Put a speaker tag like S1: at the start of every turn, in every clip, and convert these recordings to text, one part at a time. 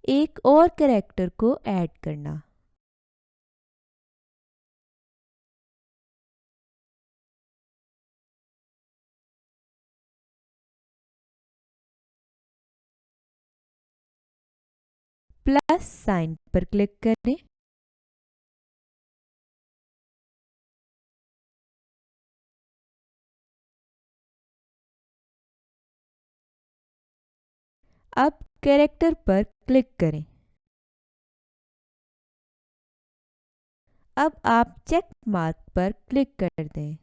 S1: एक और कैरेक्टर को ऐड करना। प्लस साइन पर क्लिक करें। अब कैरेक्टर पर क्लिक करें। अब आप चेक मार्क पर क्लिक कर दें।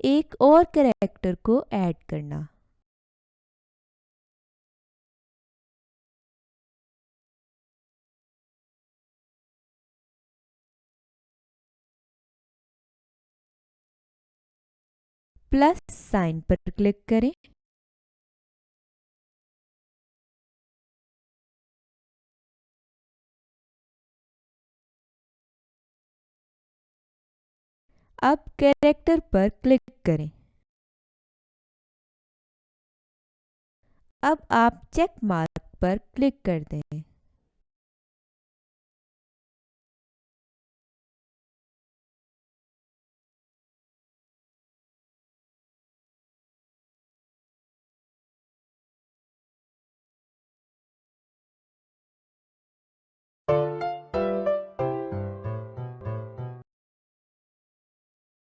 S1: एक और कैरेक्टर को ऐड करना। प्लस साइन पर क्लिक करें। अब कैरेक्टर पर क्लिक करें। अब आप चेक मार्क पर क्लिक कर दें।